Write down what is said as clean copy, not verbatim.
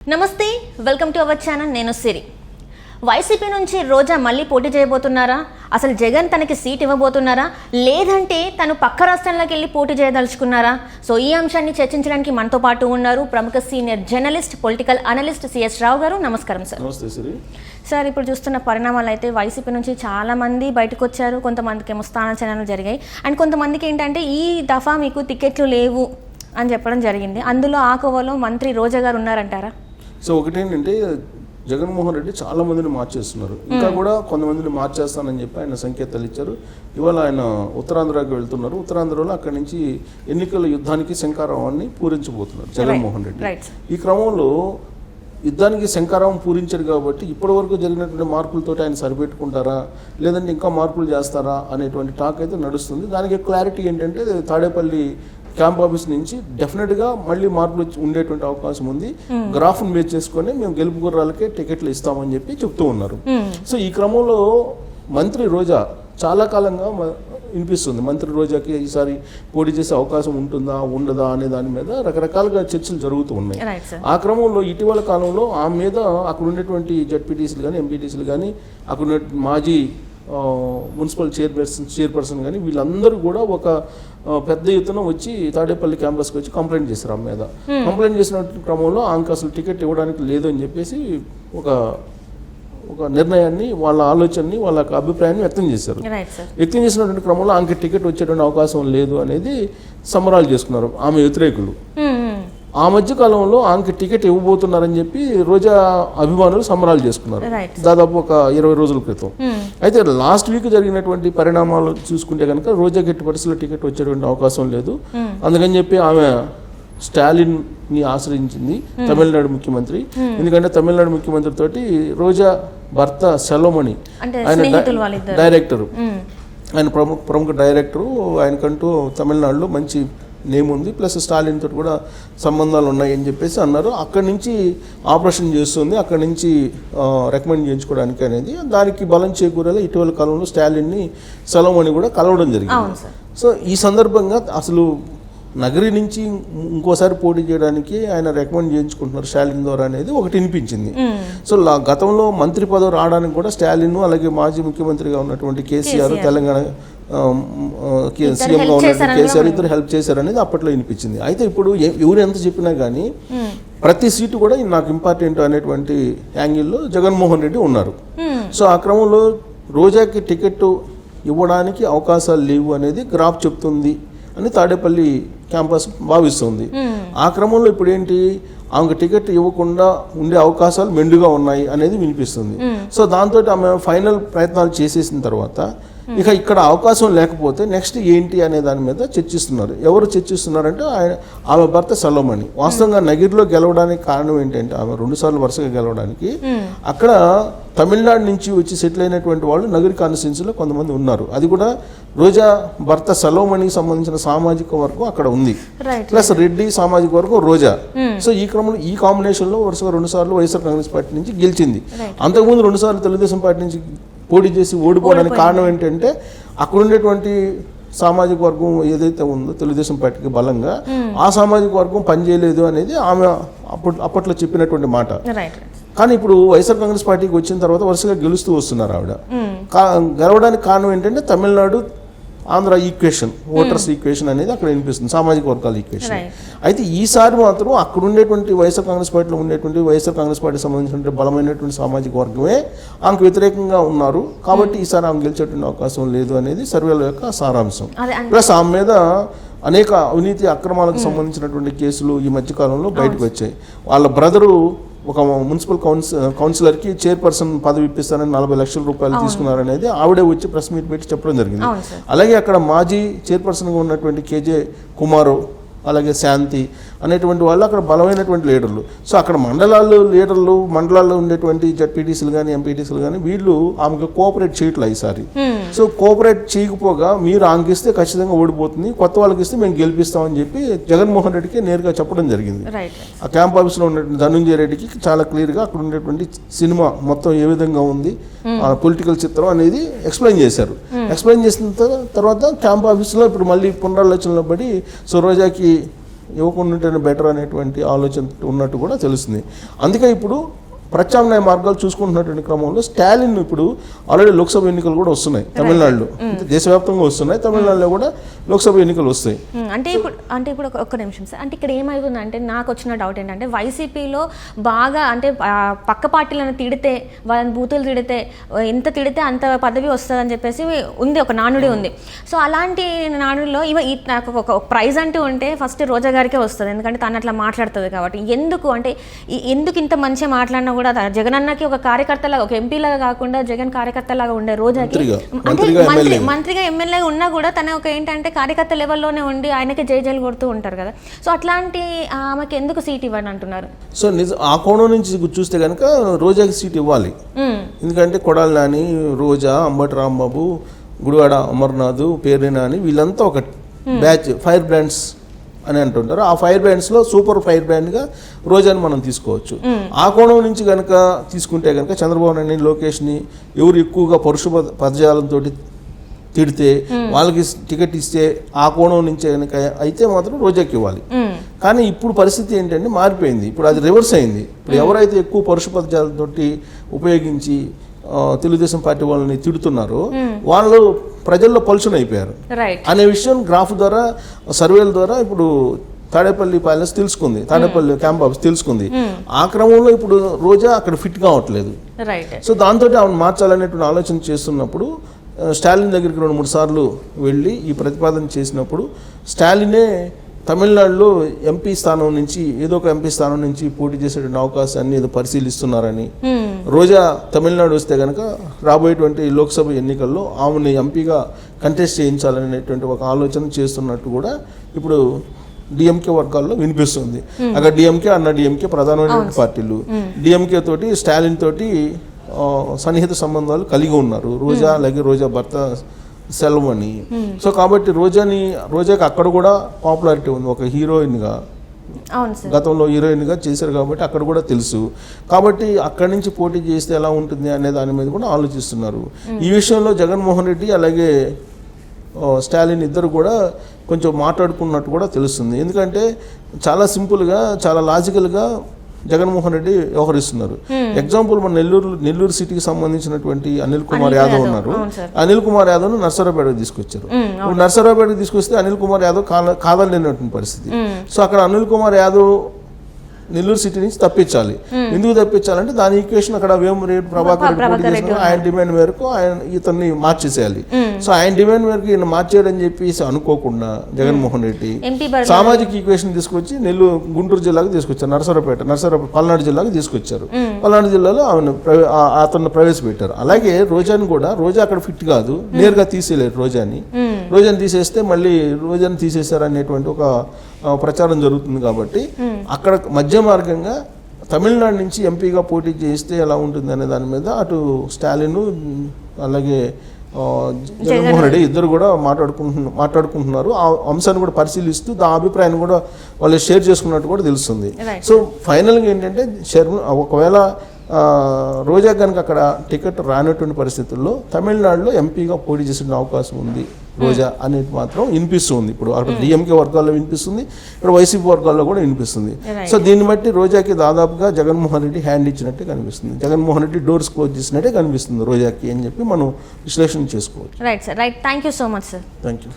నమస్తే, welcome to our channel. నేను సిరి. YCP నుంచి రోజా మళ్ళీ పోటీ చేయబోతున్నారా? అసలు జగన్ తనకి సీట్ ఇవ్వబోతున్నారా, లేదంటే తను పక్క రాష్ట్రంలోకి వెళ్ళి పోటీ చేయదలుచుకున్నారా? సో ఈ అంశాన్ని చర్చించడానికి మనతో పాటు ఉన్నారు ప్రముఖ senior journalist, political analyst CS Rao garu. నమస్కారం సార్. నమస్తే సిరి. సార్, ఇప్పుడు చూస్తున్న పరిణామాలు అయితే వైసీపీ నుంచి చాలామంది బయటకు వచ్చారు. కొంతమందికి ఏమో స్థానచలనాలు జరిగాయి అండ్ కొంతమందికి ఏంటంటే ఈ దఫా మీకు టికెట్లు లేవు అని చెప్పడం జరిగింది. అందులో ఆ కోవలో మంత్రి రోజా గారు ఉన్నారంటారా? సో ఒకటేంటంటే జగన్మోహన్ రెడ్డి చాలా మందిని మార్చేస్తున్నారు. ఇంకా కూడా కొంతమందిని మార్చేస్తానని చెప్పి ఆయన సంకేతాలు ఇచ్చారు. ఇవాళ ఆయన ఉత్తరాంధ్రకి వెళ్తున్నారు. ఉత్తరాంధ్రలో అక్కడి నుంచి ఎన్నికల యుద్ధానికి శంఖారావాన్ని పూరించబోతున్నారు జగన్మోహన్ రెడ్డి. ఈ క్రమంలో యుద్ధానికి శంఖారావం పూరించారు కాబట్టి ఇప్పటి వరకు జరిగినటువంటి మార్పులతో ఆయన సరిపెట్టుకుంటారా, లేదంటే ఇంకా మార్పులు చేస్తారా అనేటువంటి టాక్ అయితే నడుస్తుంది. దానికి క్లారిటీ ఏంటంటే తాడేపల్లి క్యాంప్ ఆఫీస్ నుంచి డెఫినెట్గా మళ్ళీ మార్పులు ఉండేటువంటి అవకాశం ఉంది. గ్రాఫ్ను బేస్ చేసుకొని మేము గెలుపు గుర్రాలకే టికెట్లు ఇస్తామని చెప్పి చెప్తూ ఉన్నారు. సో ఈ క్రమంలో మంత్రి రోజా చాలా కాలంగా వినిపిస్తుంది, మంత్రి రోజాకి ఈసారి పోటీ చేసే అవకాశం ఉంటుందా ఉండదా అనే దాని మీద రకరకాలుగా చర్చలు జరుగుతూ ఉన్నాయి. ఆ క్రమంలో ఇటీవల కాలంలో ఆమె మీద అక్కడ ఉండేటువంటి జడ్పీటీసీలు కానీ, ఎంపీటీసీలు కానీ, అక్కడ ఉన్న మాజీ మున్సిపల్ చైర్పర్సన్ కానీ వీళ్ళందరూ కూడా ఒక పెద్ద ఎత్తున వచ్చి తాడేపల్లి క్యాంపస్కి వచ్చి కంప్లైంట్ చేశారు. ఆమె మీద కంప్లైంట్ చేసిన క్రమంలో ఆమెకు అసలు టికెట్ ఇవ్వడానికి లేదు అని చెప్పేసి ఒక నిర్ణయాన్ని, వాళ్ళ ఆలోచనని, వాళ్ళ అభిప్రాయాన్ని వ్యక్తం చేశారు. వ్యక్తం చేసినటువంటి క్రమంలో ఆమెకి టికెట్ వచ్చేటువంటి అవకాశం లేదు అనేది సంబరాలు చేసుకున్నారు ఆమె వ్యతిరేకులు. ఆ మధ్య కాలంలో ఆమెకి టికెట్ ఇవ్వబోతున్నారని చెప్పి రోజా అభిమానులు సంబరాలు చేసుకున్నారు దాదాపు ఒక 20 రోజుల క్రితం. అయితే లాస్ట్ వీక్ జరిగినటువంటి పరిణామాలు చూసుకుంటే కనుక రోజాకి ఎట్టి పరిస్థితుల్లో టికెట్ వచ్చేటువంటి అవకాశం లేదు. అందుకని చెప్పి ఆమె స్టాలిన్ని ఆశ్రయించింది, తమిళనాడు ముఖ్యమంత్రి. ఎందుకంటే తమిళనాడు ముఖ్యమంత్రి తోటి రోజా భర్త సెల్వమణి, ఆయన డైరెక్టరు, ఆయన ప్రముఖ డైరెక్టరు, ఆయనకంటూ తమిళనాడులో మంచి నేమ్ ఉంది, ప్లస్ స్టాలిన్ తోటి కూడా సంబంధాలు ఉన్నాయి అని చెప్పేసి అన్నారు. అక్కడి నుంచి ఆపరేషన్ చేస్తుంది, అక్కడి నుంచి రికమెండ్ చేయించుకోవడానికి అనేది. దానికి బలం చేకూరేలా ఇటీవల కాలంలో స్టాలిన్ని సెలవుని కూడా కలవడం జరిగింది. సో ఈ సందర్భంగా అసలు నగరి నుంచి ఇంకోసారి పోటీ చేయడానికి ఆయన రికమెండ్ చేయించుకుంటున్నారు స్టాలిన్ ద్వారా అనేది ఒకటి వినిపించింది. సో గతంలో మంత్రి పదవి రావడానికి కూడా స్టాలిన్, అలాగే మాజీ ముఖ్యమంత్రిగా ఉన్నటువంటి కేసీఆర్, తెలంగాణ సీఎంగా ఉన్నటువంటి కేసీఆర్ ఇద్దరు హెల్ప్ చేశారనేది అప్పట్లో వినిపించింది. అయితే ఇప్పుడు ఎవరు ఎంత చెప్పినా కానీ ప్రతి సీటు కూడా నాకు ఇంపార్టెంట్ అనేటువంటి యాంగిల్లో జగన్మోహన్ రెడ్డి ఉన్నారు. సో ఆ క్రమంలో రోజాకి టికెట్ ఇవ్వడానికి అవకాశాలు లేవు అనేది గ్రాఫ్ చెప్తుంది అని తాడేపల్లి క్యాంపస్ భావిస్తుంది. ఆ క్రమంలో ఇప్పుడు ఏంటి, ఆమెకు టికెట్ ఇవ్వకుండా ఉండే అవకాశాలు మెండుగా ఉన్నాయి అనేది వినిపిస్తుంది. సో దాంతో ఆమె ఫైనల్ ప్రయత్నాలు చేసేసిన తర్వాత ఇక ఇక్కడ అవకాశం లేకపోతే నెక్స్ట్ ఏంటి అనే దాని మీద చర్చిస్తున్నారు. ఎవరు చర్చిస్తున్నారంటే ఆమె భర్త సెల్వమణి. వాస్తవంగా నగిరిలో గెలవడానికి కారణం ఏంటంటే ఆమె 2 సార్లు వరుసగా గెలవడానికి అక్కడ తమిళనాడు నుంచి వచ్చి సెటిల్ అయినటువంటి వాళ్ళు నగరి కాన్స్టిట్యున్సీలో కొంతమంది ఉన్నారు. అది కూడా రోజా భర్త సెల్వమణికి సంబంధించిన సామాజిక వర్గం అక్కడ ఉంది, ప్లస్ రెడ్డి సామాజిక వర్గం రోజా. సో ఈ క్రమంలో ఈ కాంబినేషన్లో వరుసగా 2 సార్లు వైఎస్ఆర్ కాంగ్రెస్ పార్టీ నుంచి గెలిచింది. అంతకుముందు 2 సార్లు తెలుగుదేశం పార్టీ నుంచి పోటీ చేసి ఓడిపోవడానికి కారణం ఏంటంటే అక్కడ ఉండేటువంటి సామాజిక వర్గం ఏదైతే ఉందో తెలుగుదేశం పార్టీకి బలంగా, ఆ సామాజిక వర్గం పనిచేయలేదు అనేది ఆమె అప్పట్లో చెప్పినటువంటి మాట. కానీ ఇప్పుడు వైఎస్ఆర్ కాంగ్రెస్ పార్టీకి వచ్చిన తర్వాత వరుసగా గెలుస్తూ వస్తున్నారు ఆవిడ. గెలవడానికి కారణం ఏంటంటే Tamil Nadu Andhra equation, voters equation అనేది అక్కడ వినిపిస్తుంది, సామాజిక వర్గాల ఈక్వేషన్. అయితే ఈసారి మాత్రం అక్కడ ఉండేటువంటి వైఎస్ఆర్ కాంగ్రెస్ పార్టీలో ఉండేటువంటి వైఎస్ఆర్ కాంగ్రెస్ పార్టీకి సంబంధించినటువంటి బలమైనటువంటి సామాజిక వర్గమే ఆమెకు వ్యతిరేకంగా ఉన్నారు. కాబట్టి ఈసారి ఆమె గెలిచేటువంటి అవకాశం లేదు అనేది సర్వేల యొక్క సారాంశం. ప్లస్ ఆమె మీద అనేక అవినీతి అక్రమాలకు సంబంధించినటువంటి కేసులు ఈ మధ్యకాలంలో బయటకు వచ్చాయి. వాళ్ళ బ్రదరు ఒక మున్సిపల్ కౌన్సిలర్కి చైర్పర్సన్ పదవి ఇప్పిస్తారని 40 లక్షల రూపాయలు తీసుకున్నారనేది ఆవిడే వచ్చి ప్రెస్ మీట్ పెట్టి చెప్పడం జరిగింది. అలాగే అక్కడ మాజీ చైర్పర్సన్గా ఉన్నటువంటి కేజే కుమారు, అలాగే శాంతి అనేటువంటి వాళ్ళు అక్కడ బలమైనటువంటి లీడర్లు. సో అక్కడ మండలాల్లో ఉండేటువంటి జడ్పీటీసీలు కానీ, ఎంపీటీసీలు కానీ వీళ్ళు ఆమెకు కోఆపరేట్ చేయట్లే ఈసారి. సో కోఆపరేట్ చేయకపోగా మీరు ఆమెకి ఇస్తే ఖచ్చితంగా ఓడిపోతుంది, కొత్త వాళ్ళకి ఇస్తే మేము గెలిపిస్తామని చెప్పి జగన్మోహన్ రెడ్డికి నేరుగా చెప్పడం జరిగింది. ఆ క్యాంప్ ఆఫీస్లో ఉన్నటువంటి ధనుంజయ రెడ్డికి చాలా క్లియర్గా అక్కడ ఉండేటువంటి సినిమా మొత్తం ఏ విధంగా ఉంది, పొలిటికల్ చిత్రం అనేది ఎక్స్ప్లెయిన్ చేశారు. ఎక్స్ప్లెయిన్ చేసిన తర్వాత క్యాంప్ ఆఫీస్లో ఇప్పుడు మళ్ళీ పునరాలోచనలో పడి సో రోజాకి ఇవ్వకుండా ఉంటేనే బెటర్ అనేటువంటి ఆలోచన ఉన్నట్టు కూడా తెలుస్తుంది. అందుకే ఇప్పుడు ప్రత్యామ్నాయ మార్గాలు చూసుకుంటున్నటువంటి క్రమంలో స్టాలిన్ ఇప్పుడు ఆల్రెడీ లోక్సభ ఎన్నికలు కూడా వస్తున్నాయి తమిళనాడులో, దేశవ్యాప్తంగా వస్తున్నాయి, తమిళనాడులో కూడా లోక్సభ ఎన్నికలు వస్తాయి. అంటే ఇప్పుడు ఒక్క నిమిషం సార్, అంటే ఇక్కడ ఏమవుతుందంటే నాకు వచ్చిన డౌట్ ఏంటంటే వైసీపీలో బాగా అంటే పక్క పార్టీలను తిడితే, వాళ్ళని బూతులు తిడితే, ఎంత తిడితే అంత పదవి వస్తుందని చెప్పేసి ఉంది, ఒక నానుడి ఉంది. సో అలాంటి నానుడిలో నాకు ఒక ప్రైజ్ అంటూ ఉంటే ఫస్ట్ రోజా గారికే వస్తుంది, ఎందుకంటే తను అట్లా మాట్లాడుతుంది కాబట్టి. ఎందుకు ఇంత మంచిగా మాట్లాడినా కూడా జగన్ అన్నకి ఒక కార్యకర్తలాగా, ఒక ఎంపీలాగా కాకుండా జగన్ కార్యకర్తలాగా ఉండే రోజాకి, అంటే మంత్రిగా ఎమ్మెల్యేగా ఉన్నా కూడా తన ఒక ఏంటంటే కార్యకర్త లెవెల్లోనే ఉండి ఆయనకే జైలు కొడుతూ ఉంటారు కదా. సో అట్లాంటి ఆమెకి ఎందుకు సీట్ ఇవ్వండి అంటున్నారు? సో ఆ కోణం నుంచి చూస్తే కనుక రోజాకి సీట్ ఇవ్వాలి. ఎందుకంటే కొడాలి నాని, రోజా, అంబటి రాంబాబు, గుడివాడ అమర్నాథ్, పేర్ని నాని వీళ్ళంతా ఒక బ్యాచ్, ఫైర్ బ్రాండ్స్ అని అంటుంటారు. ఆ ఫైర్ బ్రాండ్స్లో సూపర్ ఫైర్ బ్రాండ్గా రోజాని మనం తీసుకోవచ్చు. ఆ కోణం నుంచి కనుక తీసుకుంటే కనుక చంద్రబాబు నాయుడిని, లోకేష్ని ఎవరు ఎక్కువగా పరుష పదజాలంతో తిడితే వాళ్ళకి టికెట్ ఇస్తే ఆ కోణం నుంచి కనుక అయితే మాత్రం రోజాకి ఇవ్వాలి. కానీ ఇప్పుడు పరిస్థితి ఏంటంటే మారిపోయింది, ఇప్పుడు అది రివర్స్ అయింది. ఇప్పుడు ఎవరైతే ఎక్కువ పరుష పదజాలతో ఉపయోగించి తెలుగుదేశం పార్టీ వాళ్ళని తిడుతున్నారో వాళ్ళు ప్రజల్లో పలుచన అయిపోయారు అనే విషయం గ్రాఫ్ ద్వారా, సర్వేల ద్వారా ఇప్పుడు తాడేపల్లి ప్యాలెస్ తెలుసుకుంది, తాడేపల్లి క్యాంప్ ఆఫీస్ తెలుసుకుంది. ఆ క్రమంలో ఇప్పుడు రోజా అక్కడ ఫిట్ కావట్లేదు. సో దాంతో ఆమెను మార్చాలనేటువంటి ఆలోచన చేస్తున్నప్పుడు స్టాలిన్ దగ్గరికి 2-3 సార్లు వెళ్ళి ఈ ప్రతిపాదన చేసినప్పుడు స్టాలినే తమిళనాడులో ఎంపీ స్థానం నుంచి ఏదో ఒక ఎంపీ స్థానం నుంచి పోటీ చేసేటువంటి అవకాశాన్ని ఏదో పరిశీలిస్తున్నారని, రోజా తమిళనాడు వస్తే కనుక రాబోయేటువంటి లోక్సభ ఎన్నికల్లో ఆమెను ఎంపీగా కంటెస్ట్ చేయించాలనేటువంటి ఒక ఆలోచన చేస్తున్నట్టు కూడా ఇప్పుడు డిఎంకే వర్గాల్లో వినిపిస్తుంది. అక్కడ డిఎంకే, అన్న డిఎంకే ప్రధానమైన పార్టీలు. డిఎంకే తోటి స్టాలిన్ తోటి సన్నిహిత సంబంధాలు కలిగి ఉన్నారు రోజా, అలాగే రోజా భర్త సెల్వని. సో కాబట్టి రోజాకి అక్కడ కూడా పాపులారిటీ ఉంది, ఒక హీరోయిన్గా, గతంలో హీరోయిన్గా చేశారు కాబట్టి అక్కడ కూడా తెలుసు. కాబట్టి అక్కడి నుంచి పోటీ చేస్తే ఎలా ఉంటుంది అనే దాని మీద కూడా ఆలోచిస్తున్నారు. ఈ విషయంలో జగన్మోహన్ రెడ్డి అలాగే స్టాలిన్ ఇద్దరు కూడా కొంచెం మాట్లాడుకున్నట్టు కూడా తెలుస్తుంది. ఎందుకంటే చాలా సింపుల్గా, చాలా లాజికల్గా జగన్మోహన్ రెడ్డి వ్యవహరిస్తున్నారు. ఎగ్జాంపుల్ మన నెల్లూరు సిటీకి సంబంధించినటువంటి అనిల్ కుమార్ యాదవ్ ఉన్నారు. అనిల్ కుమార్ యాదవ్ను నర్సరావుపేటకు తీసుకొచ్చారు. నర్సరావుపేటకు తీసుకొస్తే అనిల్ కుమార్ యాదవ్ కాదలేనటువంటి పరిస్థితి. సో అక్కడ అనిల్ కుమార్ యాదవ్ నెల్లూరు సిటీ నుంచి తప్పించాలి. ఎందుకు తప్పించాలంటే దాని ఈక్వేషన్ అక్కడ వేమిరెడ్డి ప్రభాకర్ రెడ్డి ఆయన డిమాండ్ మేరకు ఇతన్ని మార్చేసేయాలి. సో ఆయన డిమాండ్ మేరకు ఈయన మార్చేయడని చెప్పేసి అనుకోకుండా జగన్మోహన్ రెడ్డి సామాజిక ఈక్వేషన్ తీసుకొచ్చి గుంటూరు జిల్లాకు తీసుకొచ్చారు, పల్నాడు జిల్లాకు తీసుకొచ్చారు. పల్నాడు జిల్లాలో అతన్ని ప్రవేశపెట్టారు. అలాగే రోజాని కూడా, రోజా అక్కడ ఫిట్ కాదు, నేరుగా తీసేయలేరు రోజాని తీసేస్తే మళ్ళీ రోజాని తీసేశారు అనేటువంటి ఒక ప్రచారం జరుగుతుంది. కాబట్టి అక్కడ మధ్య మార్గంగా తమిళనాడు నుంచి ఎంపీగా పోటీ చేస్తే ఎలా ఉంటుంది అనే దాని మీద అటు స్టాలిన్ అలాగే జగన్మోహన్ రెడ్డి ఇద్దరు కూడా మాట్లాడుకుంటున్నారు. ఆ అంశాన్ని కూడా పరిశీలిస్తూ ఆ అభిప్రాయాన్ని కూడా వాళ్ళు షేర్ చేసుకున్నట్టు కూడా తెలుస్తుంది. సో ఫైనల్గా ఏంటంటే ఒకవేళ రోజా కనుక అక్కడ టికెట్ రానటువంటి పరిస్థితుల్లో తమిళనాడులో ఎంపీగా పోటీ చేసే అవకాశం ఉంది రోజా అనేది మాత్రం వినిపిస్తుంది. ఇప్పుడు అక్కడ డిఎంకే వర్గాల్లో వినిపిస్తుంది, ఇక్కడ వైసీపీ వర్గాల్లో కూడా వినిపిస్తుంది. సో దీన్ని బట్టి రోజాకి దాదాపుగా జగన్మోహన్ రెడ్డి హ్యాండ్ ఇచ్చినట్టే కనిపిస్తుంది, జగన్మోహన్ రెడ్డి డోర్స్ క్లోజ్ చేసినట్టే కనిపిస్తుంది రోజాకి అని చెప్పి మనం విశ్లేషణ చేసుకోవచ్చు. Right sir, right. Thank you so much sir. Thank you.